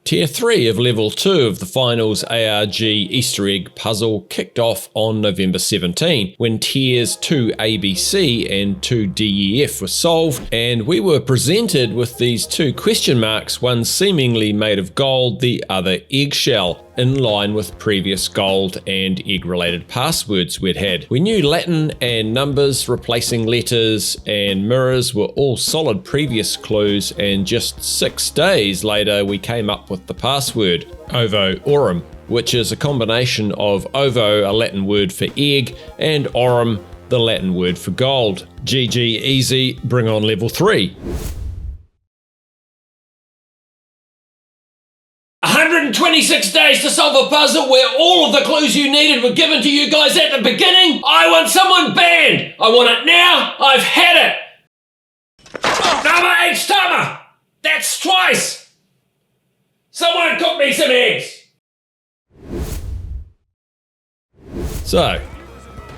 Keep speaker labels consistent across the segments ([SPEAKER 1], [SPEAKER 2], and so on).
[SPEAKER 1] Tier 3 of Level 2 of the Finals ARG Easter egg puzzle kicked off on November 17, when Tiers 2 ABC and 2 DEF were solved, and we were presented with these two question marks, one seemingly made of gold, the other eggshell, in line with previous gold and egg-related passwords we'd had. We knew Latin and numbers replacing letters and mirrors were all solid previous clues, and just 6 days later we came up with the password, Ovo Aurum, which is a combination of ovo, a Latin word for egg, and aurum, the Latin word for gold. GG easy, bring on level 3. 126 days to solve a puzzle where all of the clues you needed were given to you guys at the beginning. I want someone banned. I want it now. I've had it. Number 8 timer. That's twice. Someone cook me some eggs. So,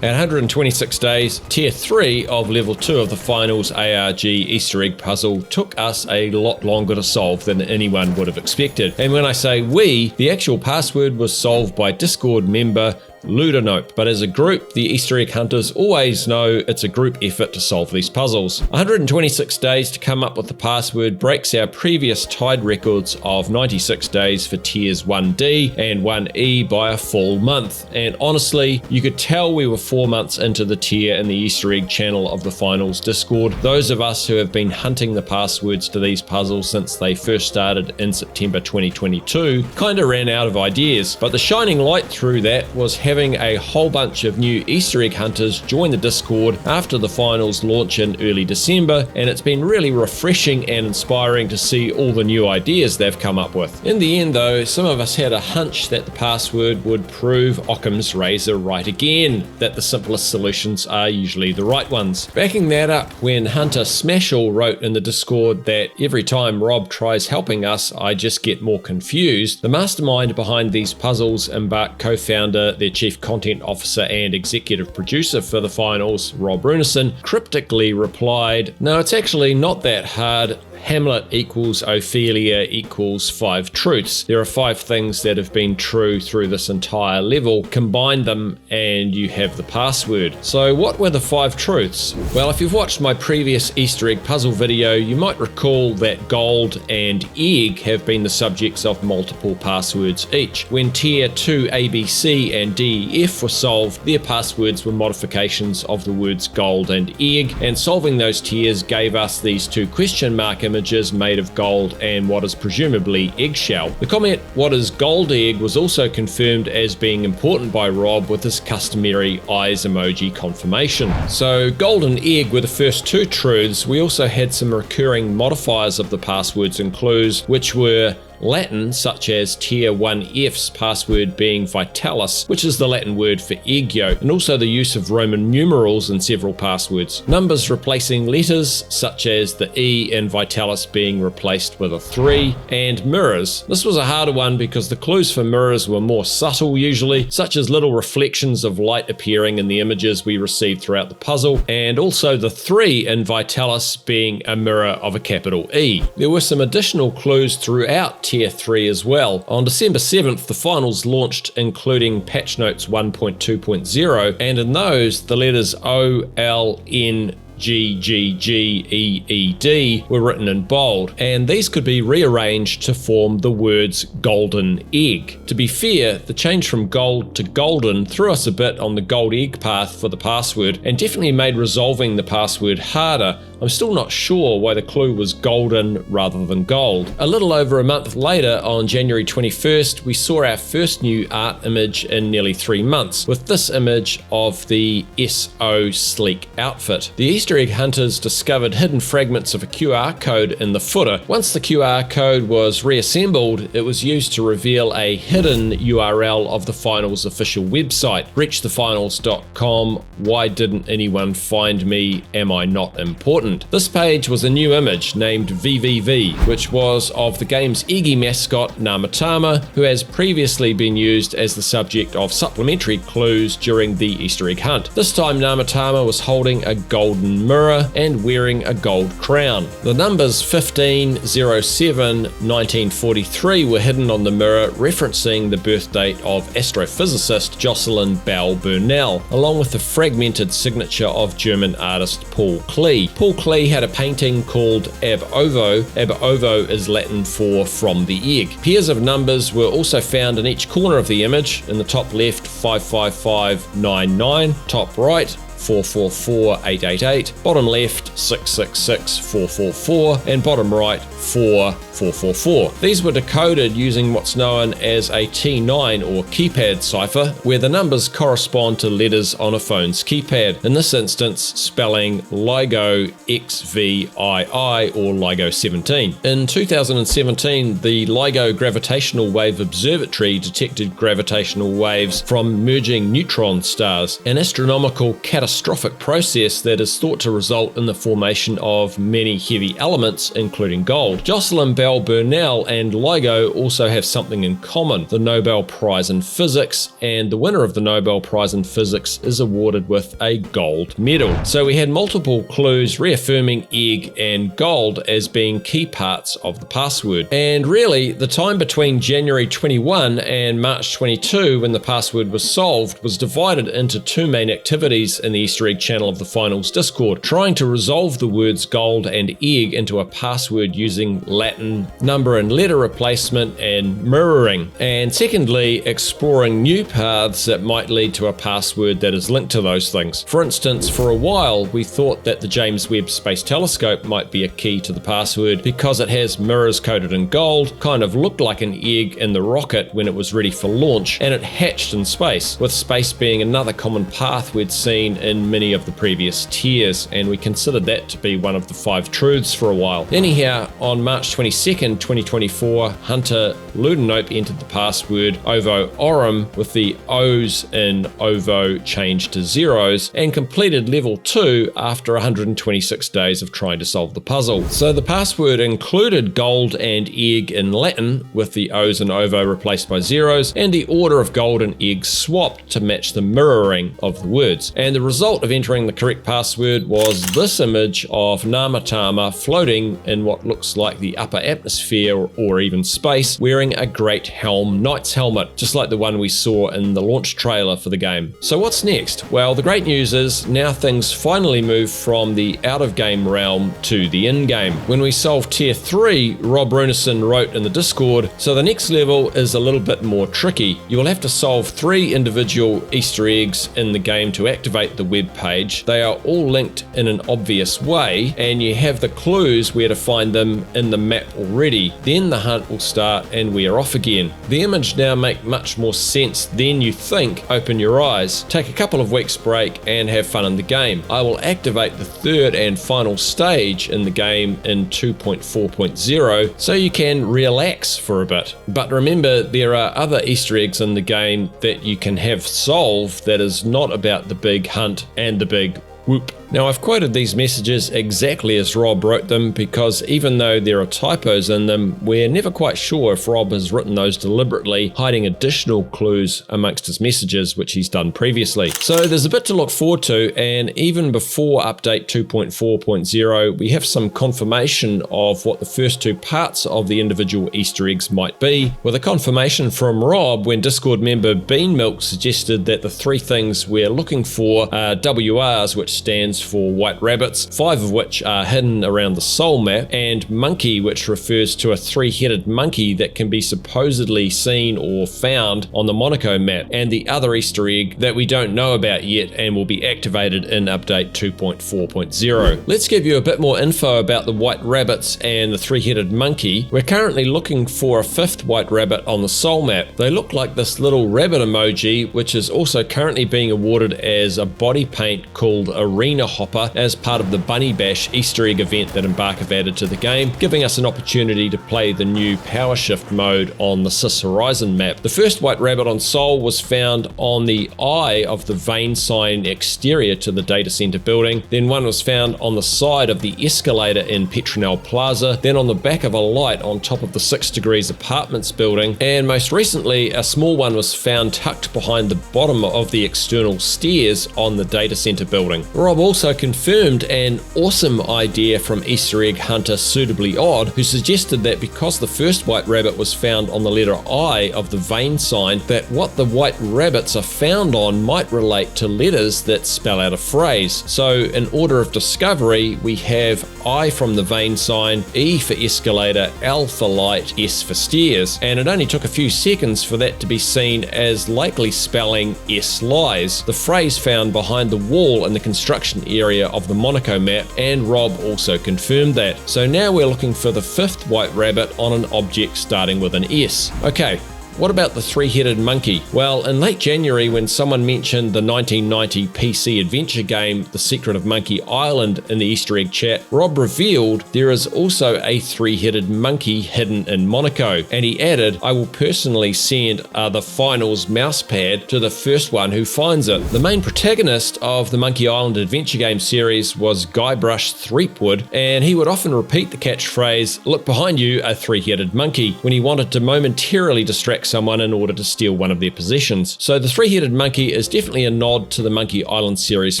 [SPEAKER 1] at 126 days, Tier 3 of Level 2 of the Finals ARG Easter egg puzzle took us a lot longer to solve than anyone would have expected. And when I say we, the actual password was solved by Discord member Ludanope, but as a group, the Easter egg hunters always know it's a group effort to solve these puzzles. 126 days to come up with the password breaks our previous tied records of 96 days for Tiers 1D and 1E by a full month. And honestly, you could tell we were 4 months into the tier in the Easter egg channel of the Finals Discord. Those of us who have been hunting the passwords to these puzzles since they first started in September 2022 kinda ran out of ideas, but the shining light through that was having a whole bunch of new Easter egg hunters join the Discord after the finals launch in early December, and it's been really refreshing and inspiring to see all the new ideas they've come up with. In the end though, some of us had a hunch that the password would prove Occam's razor right again, that the simplest solutions are usually the right ones. Backing that up, when Hunter Smashall wrote in the Discord that every time Rob tries helping us, I just get more confused, the mastermind behind these puzzles, Embark co-founder, their chief content officer and executive producer for the finals, Rob Runison, cryptically replied, "No, it's actually not that hard. Hamlet equals Ophelia equals 5 truths. There are 5 things that have been true through this entire level. Combine them and you have the password." So what were the 5 truths? Well, if you've watched my previous Easter egg puzzle video, you might recall that gold and egg have been the subjects of multiple passwords each. When Tier 2 ABC and DEF were solved, their passwords were modifications of the words gold and egg, and solving those tiers gave us these 2 question mark images made of gold and what is presumably eggshell. The comment, "What is gold egg?" was also confirmed as being important by Rob with his customary eyes emoji confirmation. So gold and egg were the first 2 truths. We also had some recurring modifiers of the passwords and clues, which were Latin, such as Tier 1F's password being Vitalis, which is the Latin word for egg yolk, and also the use of Roman numerals in several passwords. Numbers replacing letters, such as the E in Vitalis being replaced with a 3, and mirrors. This was a harder one because the clues for mirrors were more subtle usually, such as little reflections of light appearing in the images we received throughout the puzzle, and also the 3 in Vitalis being a mirror of a capital E. There were some additional clues throughout Tier 3 as well. On December 7th, the finals launched, including patch notes 1.2.0, and in those, the letters O, L, N, G, G, G, E, E, D were written in bold, and these could be rearranged to form the words golden egg. To be fair, the change from gold to golden threw us a bit on the gold egg path for the password, and definitely made resolving the password harder. I'm still not sure why the clue was golden rather than gold. A little over a month later, on January 21st, we saw our first new art image in nearly 3 months, with this image of the SO sleek outfit. The Easter egg hunters discovered hidden fragments of a QR code in the footer. Once the QR code was reassembled, it was used to reveal a hidden URL of the finals official website, reachthefinals.com. Why didn't anyone find me? Am I not important? important. This page was a new image named VVV, which was of the game's Iggy mascot Namatama, who has previously been used as the subject of supplementary clues during the Easter egg hunt. This time Namatama was holding a golden mirror and wearing a gold crown. The numbers 1507 1943 were hidden on the mirror, referencing the birth date of astrophysicist Jocelyn Bell Burnell, along with the fragmented signature of German artist Paul Klee. Paul Klee had a painting called Ab Ovo. Ab Ovo is Latin for from the egg. Pairs of numbers were also found in each corner of the image. In the top left 55599, top right 444888, bottom left 666444, and bottom right 4444. These were decoded using what's known as a T9 or keypad cipher, where the numbers correspond to letters on a phone's keypad, in this instance spelling LIGO XVII or LIGO 17. In 2017, the LIGO Gravitational Wave Observatory detected gravitational waves from merging neutron stars, an astronomical catastrophic process that is thought to result in the formation of many heavy elements, including gold. Jocelyn Bell Burnell and LIGO also have something in common: the Nobel Prize in Physics, and the winner of the Nobel Prize in Physics is awarded with a gold medal. So we had multiple clues reaffirming egg and gold as being key parts of the password. And really, the time between January 21 and March 22, when the password was solved, was divided into two main activities in the Easter egg channel of the Finals Discord: trying to resolve the words gold and egg into a password using Latin number and letter replacement and mirroring, and secondly, exploring new paths that might lead to a password that is linked to those things. For instance, for a while we thought that the James Webb Space Telescope might be a key to the password because it has mirrors coated in gold, kind of looked like an egg in the rocket when it was ready for launch, and it hatched in space, with space being another common path we'd seen in many of the previous tiers, and we considered that to be one of the 5 truths for a while. Anyhow, on March 22nd, 2024, Hunter Ludenope entered the password Ovo Orum, with the O's in Ovo changed to zeros, and completed level 2 after 126 days of trying to solve the puzzle. So the password included gold and egg in Latin, with the O's in Ovo replaced by zeros, and the order of gold and egg swapped to match the mirroring of the words. And the result of entering the correct password was this image of Namatama floating in what looks like the upper atmosphere or even space, wearing a great helm knight's helmet, just like the one we saw in the launch trailer for the game. So what's next? Well, the great news is now things finally move from the out-of-game realm to the in-game. When we solved Tier 3, Rob Runison wrote in the Discord, so the next level is a little bit more tricky. You will have to solve 3 individual Easter eggs in the game to activate the web page. They are all linked in an obvious way, and you have the clues where to find them in the map already. Then the hunt will start and we are off again. The image now make much more sense than you think. Open your eyes, take a couple of weeks break, and have fun in the game. I will activate the 3rd and final stage in the game in 2.4.0 so you can relax for a bit. But remember, there are other Easter eggs in the game that you can have solved that is not about the big hunt and the big whoop. Now, I've quoted these messages exactly as Rob wrote them because even though there are typos in them, we're never quite sure if Rob has written those deliberately, hiding additional clues amongst his messages, which he's done previously. So there's a bit to look forward to, and even before update 2.4.0, we have some confirmation of what the first 2 parts of the individual Easter eggs might be, with a confirmation from Rob when Discord member Bean Milk suggested that the 3 things we're looking for are WRs, which stands for white rabbits, 5 of which are hidden around the soul map, and monkey, which refers to a 3-headed monkey that can be supposedly seen or found on the Monaco map, and the other Easter egg that we don't know about yet and will be activated in update 2.4.0. Let's give you a bit more info about the white rabbits and the 3-headed monkey. We're currently looking for a 5th white rabbit on the soul map. They look like this little rabbit emoji, which is also currently being awarded as a body paint called Arena hopper as part of the Bunny Bash Easter egg event that Embark have added to the game, giving us an opportunity to play the new Power Shift mode on the Sis Horizon map. The first white rabbit on Sol was found on the eye of the vein sign exterior to the data center building, then one was found on the side of the escalator in Petronell Plaza, then on the back of a light on top of the 6 Degrees Apartments building, and most recently a small one was found tucked behind the bottom of the external stairs on the data center building. Rob also confirmed an awesome idea from Easter egg hunter Suitably Odd, who suggested that because the first white rabbit was found on the letter I of the vein sign, that what the white rabbits are found on might relate to letters that spell out a phrase. So in order of discovery, we have I from the vein sign, E for escalator, L for light, S for stairs, and it only took a few seconds for that to be seen as likely spelling S lies, the phrase found behind the wall in the construction area of the Monaco map, and Rob also confirmed that. So now we're looking for the 5th white rabbit on an object starting with an S. Okay. What about the three-headed monkey? Well, in late January, when someone mentioned the 1990 PC adventure game The Secret of Monkey Island in the Easter egg chat, Rob revealed there is also a three-headed monkey hidden in Monaco, and he added, "I will personally send the finals mousepad to the first one who finds it." The main protagonist of the Monkey Island adventure game series was Guybrush Threepwood, and he would often repeat the catchphrase, "Look behind you, a three-headed monkey," when he wanted to momentarily distract someone in order to steal one of their possessions. So the three-headed monkey is definitely a nod to the Monkey Island series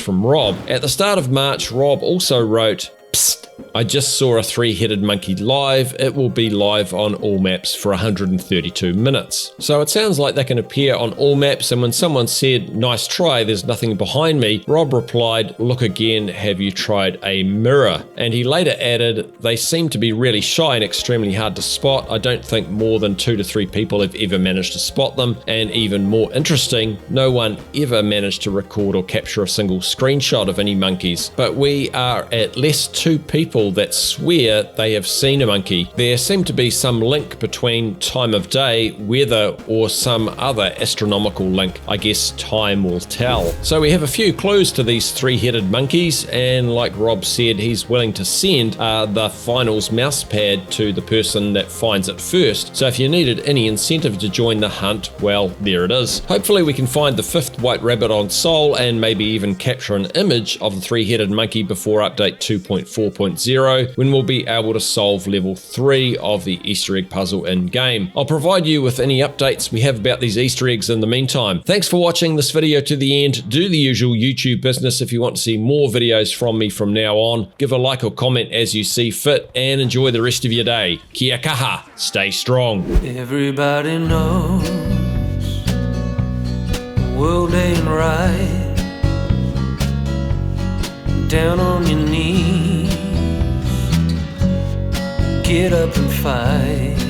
[SPEAKER 1] from Rob. At the start of March, Rob also wrote, "Psst, I just saw a three-headed monkey live. It will be live on all maps for 132 minutes. So it sounds like they can appear on all maps, and when someone said, "Nice try, there's nothing behind me," Rob replied, "Look again, have you tried a mirror?" And he later added, "They seem to be really shy and extremely hard to spot. I don't think more than 2 to 3 people have ever managed to spot them, and even more interesting, no one ever managed to record or capture a single screenshot of any monkeys. But we are at least 2 people that swear they have seen a monkey. There seemed to be some link between time of day, weather, or some other astronomical link. I guess time will tell." So we have a few clues to these three-headed monkeys, and like Rob said, he's willing to send the finals mousepad to the person that finds it first. So if you needed any incentive to join the hunt, well, there it is. Hopefully we can find the 5th white rabbit on Sol, and maybe even capture an image of the three-headed monkey before update 2.4.0, when we'll be able to solve level 3 of the Easter egg puzzle in-game. I'll provide you with any updates we have about these Easter eggs in the meantime. Thanks for watching this video to the end. Do the usual YouTube business if you want to see more videos from me from now on. Give a like or comment as you see fit, and enjoy the rest of your day. Kia kaha, stay strong.
[SPEAKER 2] Everybody knows the world ain't right. Down on your knees, get up and fight.